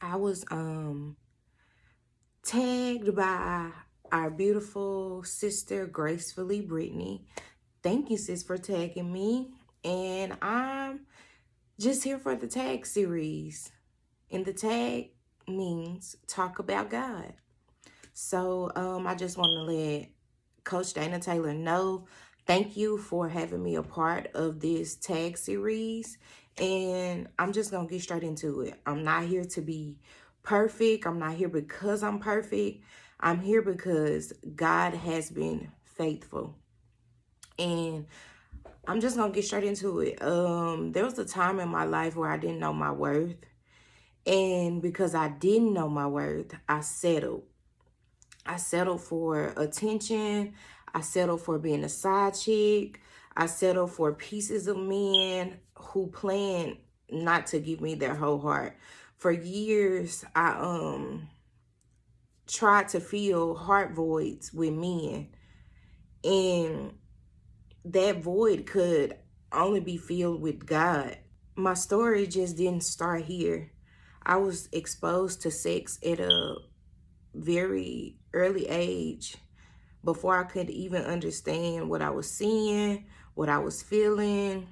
I was tagged by our beautiful sister, Gracefully Brittany. Thank you, sis, for tagging me. And I'm just here for the tag series. And the tag means talk about God. So I just want to let Coach Dana Taylor know, thank you for having me a part of this tag series. And I'm just going to get straight into it. I'm not here to be perfect. I'm not here because I'm perfect. I'm here because God has been faithful. And I'm just going to get straight into it. There was a time in my life where I didn't know my worth. And because I didn't know my worth, I settled. I settled for attention. I settled for being a side chick. I settled for pieces of men who planned not to give me their whole heart. For years, I tried to fill heart voids with men, and that void could only be filled with God. My story just didn't start here. I was exposed to sex at a very early age before I could even understand what I was seeing, what I was feeling,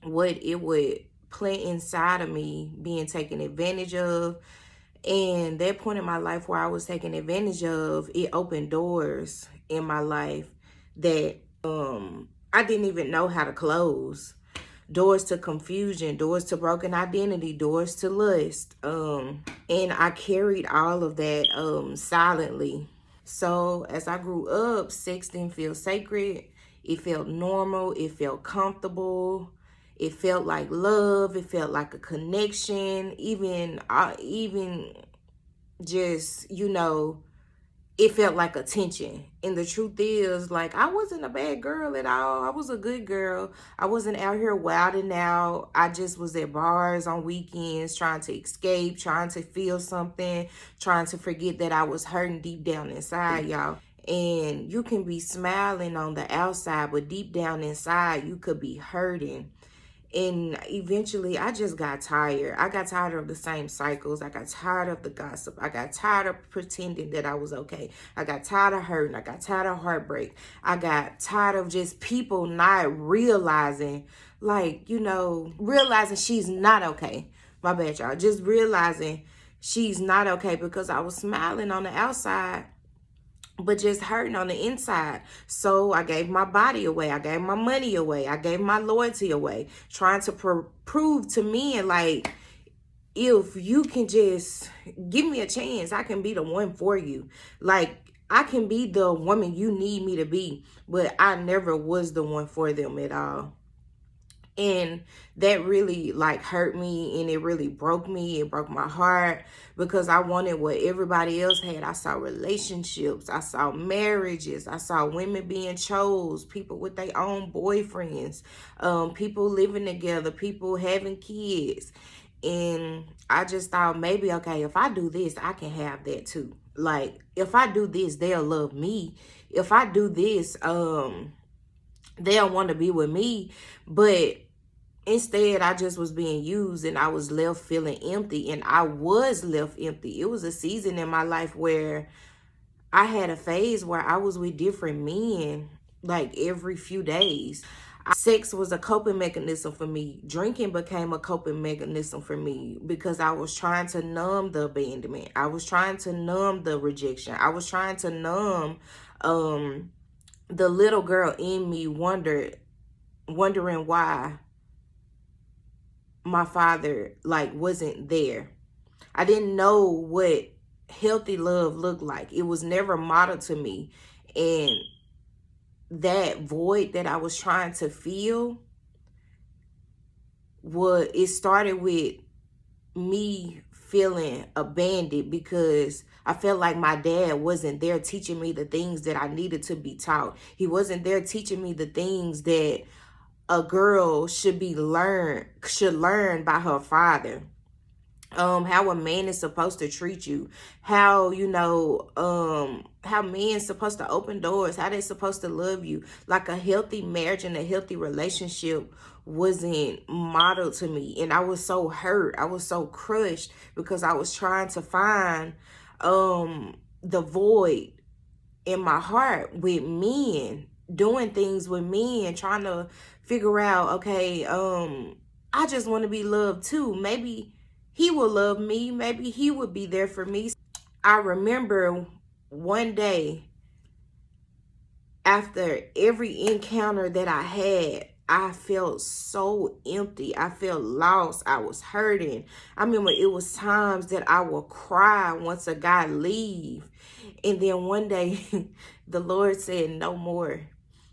what it would plant inside of me being taken advantage of. And that point in my life where I was taken advantage of, it opened doors in my life that I didn't even know how to close. Doors to confusion, doors to broken identity, doors to lust. And I carried all of that silently. So as I grew up, sex didn't feel sacred. It felt normal. It felt comfortable. It felt like love. It felt like a connection. Even just, it felt like attention. And the truth is, like, I wasn't a bad girl at all. I was a good girl. I wasn't out here wilding out. I just was at bars on weekends trying to escape, trying to feel something, trying to forget that I was hurting deep down inside, y'all. And you can be smiling on the outside, but deep down inside, you could be hurting. And eventually I just got tired. I got tired of the same cycles. I got tired of the gossip. I got tired of pretending that I was okay. I got tired of hurting. I got tired of heartbreak. I got tired of just people not realizing, realizing she's not okay. My bad, y'all. Just realizing she's not okay because I was smiling on the outside but just hurting on the inside. So I gave my body away. I gave my money away. I gave my loyalty away, trying to prove to men, like, if you can just give me a chance, I can be the one for you. Like, I can be the woman you need me to be, but I never was the one for them at all. And that really hurt me, and it really broke me. It broke my heart because I wanted what everybody else had. I saw relationships, I saw marriages, I saw women being chose, people with their own boyfriends, people living together, people having kids. And I just thought, maybe, okay, if I do this, I can have that too. Like, if I do this, they'll love me. If I do this, they'll want to be with me. But instead, I just was being used, and I was left feeling empty, and I was left empty. It was a season in my life where I had a phase where I was with different men like every few days. Sex was a coping mechanism for me. Drinking became a coping mechanism for me because I was trying to numb the abandonment. I was trying to numb the rejection. I was trying to numb the little girl in me wondering why my father wasn't there. I didn't know what healthy love looked like. It was never modeled to me. And that void that I was trying to fill, it started with me feeling abandoned because I felt like my dad wasn't there teaching me the things that I needed to be taught. He wasn't there teaching me the things that a girl should learn by her father. how a man is supposed to treat you, how, you know, how men's supposed to open doors, how they supposed to love you. Like a healthy marriage and a healthy relationship wasn't modeled to me, and I was so hurt, I was so crushed, because I was trying to find the void in my heart with men, doing things with men, trying to figure out, okay, I just want to be loved too. Maybe he will love me, maybe he would be there for me. I remember one day, after every encounter that I had, I felt so empty. I felt lost. I was hurting. I remember it was times that I would cry once a guy leave. And then one day, the Lord said, no more.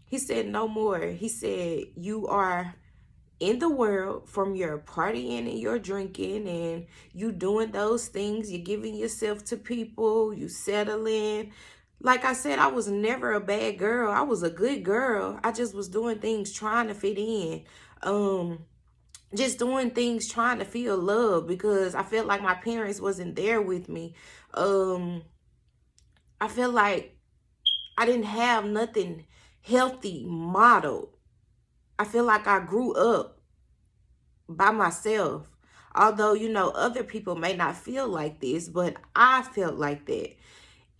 He said, no more. He said, you are in the world from your partying and your drinking and you doing those things. You're giving yourself to people. You settling. Like I said, I was never a bad girl. I was a good girl. I just was doing things trying to fit in. Just doing things trying to feel love, because I felt like my parents wasn't there with me. I felt like I didn't have nothing healthy modeled. I feel like I grew up by myself. Although, you know, other people may not feel like this, but I felt like that.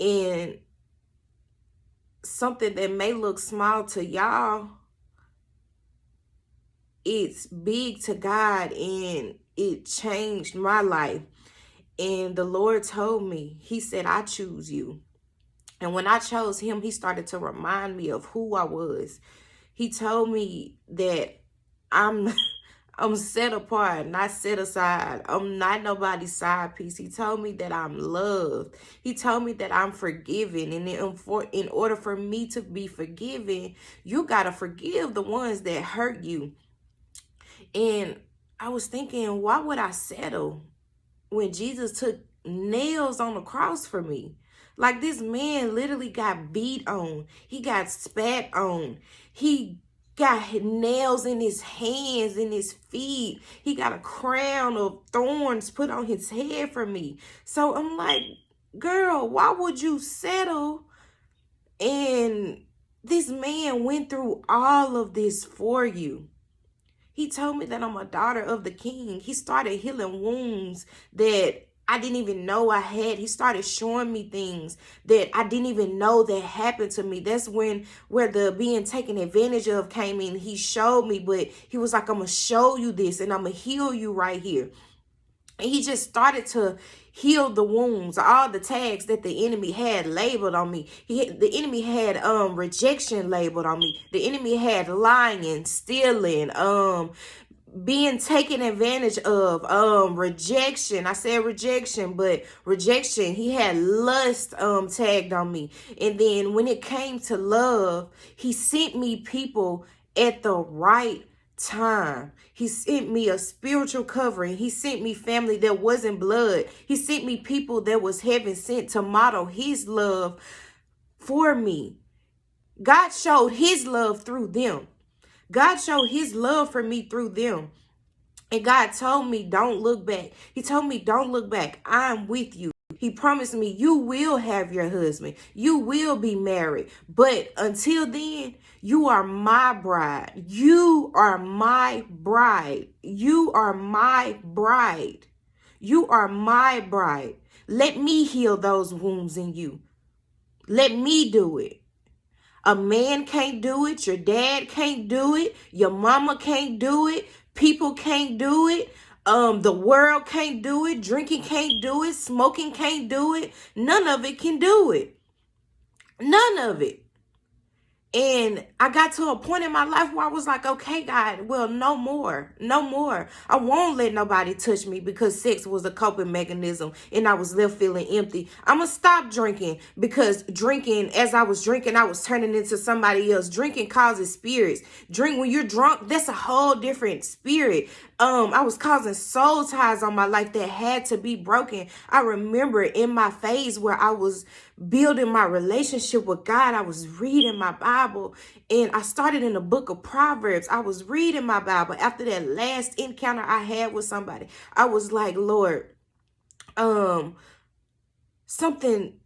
And something that may look small to y'all, it's big to God, and it changed my life. And the Lord told me, he said, I choose you. And when I chose him, he started to remind me of who I was. He told me that I'm I'm set apart, not set aside. I'm not nobody's side piece. He told me that I'm loved. He told me that I'm forgiven. And in order for me to be forgiven, you got to forgive the ones that hurt you. And I was thinking, why would I settle when Jesus took nails on the cross for me? Like, this man literally got beat on. He got spat on. He got nails in his hands and his feet. He got a crown of thorns put on his head for me. So I'm like, girl, why would you settle? And this man went through all of this for you. He told me that I'm a daughter of the King. He started healing wounds that I didn't even know I had. He started showing me things that I didn't even know that happened to me. That's where the being taken advantage of came in. He showed me, but he was like, I'm going to show you this and I'm going to heal you right here. And he just started to heal the wounds, all the tags that the enemy had labeled on me. The enemy had rejection labeled on me. The enemy had lying, stealing, being taken advantage of, rejection. I said rejection, but rejection. He had lust tagged on me. And then when it came to love, he sent me people at the right time. He sent me a spiritual covering. He sent me family that wasn't blood. He sent me people that was heaven sent to model his love for me. God showed his love through them. God showed his love for me through them. And God told me, don't look back. He told me, don't look back. I'm with you. He promised me, you will have your husband. You will be married. But until then, you are my bride. You are my bride. You are my bride. You are my bride. Let me heal those wounds in you. Let me do it. A man can't do it. Your dad can't do it. Your mama can't do it. People can't do it. The world can't do it. Drinking can't do it. Smoking can't do it. None of it can do it. None of it. And I got to a point in my life where I was like, okay, God, well, no more. No more. I won't let nobody touch me because sex was a coping mechanism and I was left feeling empty. I'm going to stop drinking because drinking, as I was drinking, I was turning into somebody else. Drinking causes spirits. When you're drunk, that's a whole different spirit. I was causing soul ties on my life that had to be broken. I remember in my phase where I was building my relationship with God, I was reading my Bible, and I started in the book of Proverbs. I was reading my Bible after that last encounter I had with somebody. I was like, Lord, um something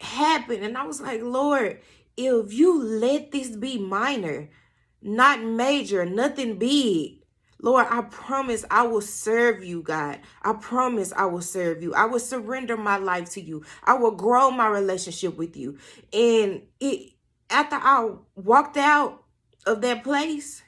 happened, and I was like, Lord, if you let this be minor, not major, nothing big, Lord, I promise I will serve you, God. I promise I will serve you. I will surrender my life to you. I will grow my relationship with you. And after I walked out of that place,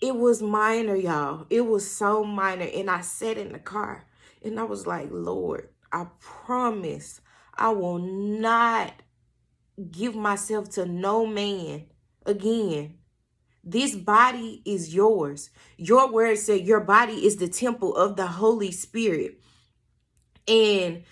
it was minor, y'all. It was so minor. And I sat in the car and I was like, Lord, I promise I will not give myself to no man again. This body is yours. Your word said your body is the temple of the Holy Spirit. And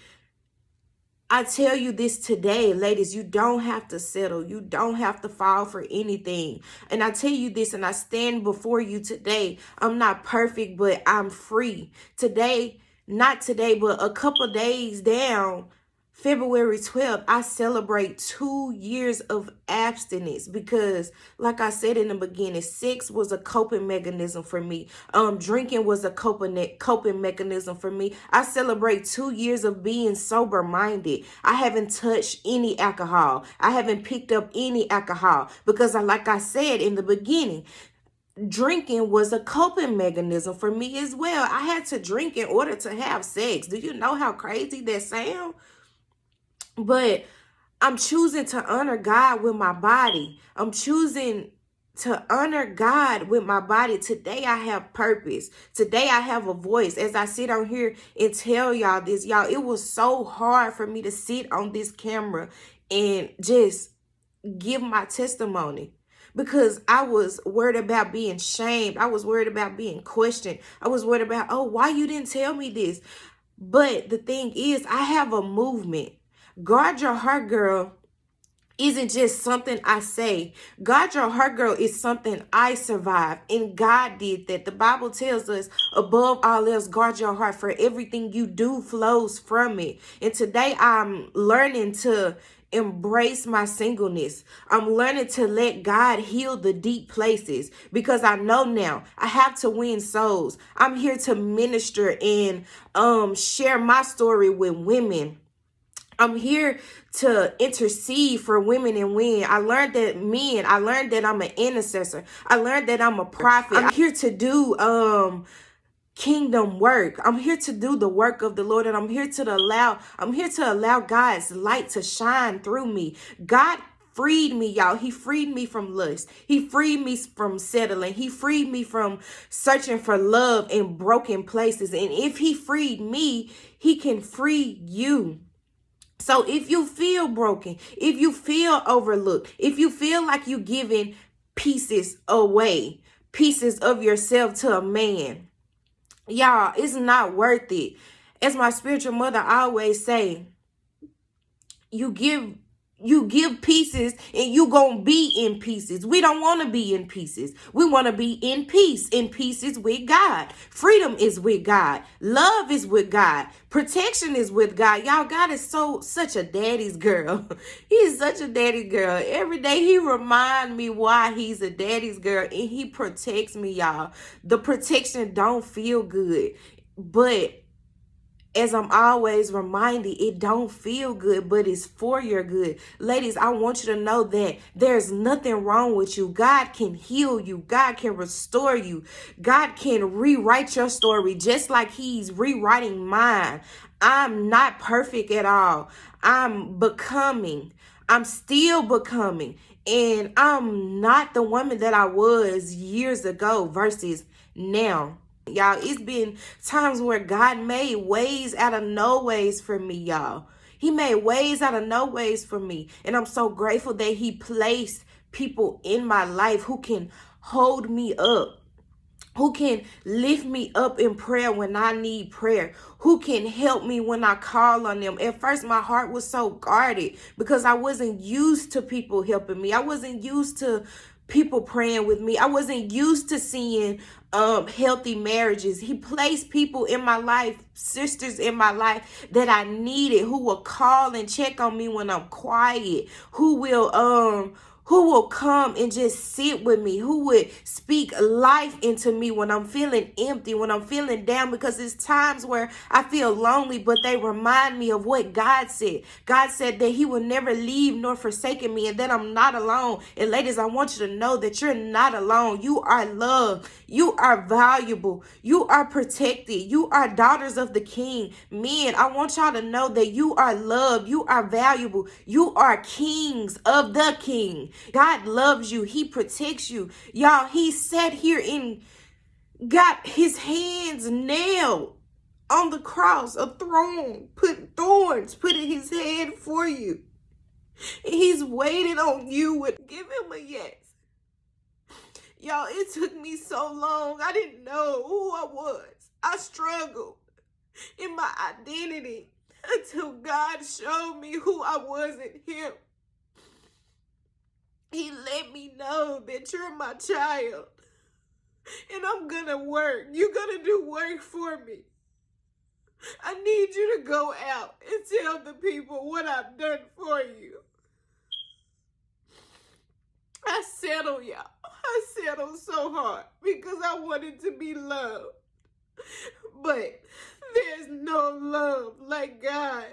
I tell you this today, ladies, you don't have to settle. You don't have to fall for anything. And I tell you this, and I stand before you today. I'm not perfect, but I'm free. Today, not today, but a couple days down, February 12th, I celebrate 2 years of abstinence because, like I said in the beginning, sex was a coping mechanism for me. Drinking was a coping mechanism for me. I celebrate 2 years of being sober-minded. I haven't touched any alcohol. I haven't picked up any alcohol because, like I said in the beginning, drinking was a coping mechanism for me as well. I had to drink in order to have sex. Do you know how crazy that sounds? But I'm choosing to honor God with my body. I'm choosing to honor God with my body. Today I have purpose. Today I have a voice. As I sit on here and tell y'all this, y'all, it was so hard for me to sit on this camera and just give my testimony. Because I was worried about being shamed. I was worried about being questioned. I was worried about, oh, why you didn't tell me this? But the thing is, I have a movement. Guard your heart, girl, isn't just something I say. Guard your heart, girl, is something I survived. And God did that. The Bible tells us, above all else, guard your heart, for everything you do flows from it. And today I'm learning to embrace my singleness. I'm learning to let God heal the deep places because I know now I have to win souls. I'm here to minister and share my story with women. I'm here to intercede for women and men. I learned that I'm an intercessor. I learned that I'm a prophet. I'm here to do kingdom work. I'm here to do the work of the Lord, and I'm here to allow God's light to shine through me. God freed me, y'all. He freed me from lust. He freed me from settling. He freed me from searching for love in broken places. And if he freed me, he can free you. So if you feel broken, if you feel overlooked, if you feel like you're giving pieces away, pieces of yourself to a man, y'all, it's not worth it. As my spiritual mother always say, you give pieces and you gonna be in pieces. We don't want to be in pieces. We want to be in peace. In pieces with God. Freedom is with God. Love is with God. Protection is with God. Y'all, God is such a daddy's girl. He is such a daddy's girl. Every day he remind me why he's a daddy's girl, and he protects me, y'all. The protection don't feel good, but as I'm always reminded, it don't feel good, but it's for your good. Ladies, I want you to know that there's nothing wrong with you. God can heal you. God can restore you. God can rewrite your story just like he's rewriting mine. I'm not perfect at all. I'm becoming. I'm still becoming. And I'm not the woman that I was years ago versus now. Y'all, it's been times where God made ways out of no ways for me, y'all. He made ways out of no ways for me. And I'm so grateful that he placed people in my life who can hold me up, who can lift me up in prayer when I need prayer, who can help me when I call on them. At first, my heart was so guarded because I wasn't used to people helping me. I wasn't used to people praying with me. I wasn't used to seeing healthy marriages. He placed people in my life, sisters in my life that I needed, who will call and check on me when I'm quiet, who will who will come and just sit with me, who would speak life into me when I'm feeling empty, when I'm feeling down, because it's times where I feel lonely, but they remind me of what God said. God said that he will never leave nor forsaken me, and that I'm not alone. And ladies, I want you to know that you're not alone. You are loved. You are valuable. You are protected. You are daughters of the King. Men, I want y'all to know that you are loved. You are valuable. You are kings of the King. God loves you. He protects you. Y'all, he sat here and got his hands nailed on the cross, a throne, put thorns put in his head for you. He's waiting on you. Give him a yes. Y'all, it took me so long. I didn't know who I was. I struggled in my identity until God showed me who I was in him. He let me know that you're my child. And I'm gonna work. You're gonna do work for me. I need you to go out and tell the people what I've done for you. I settled, y'all. I settled so hard because I wanted to be loved. But there's no love like God.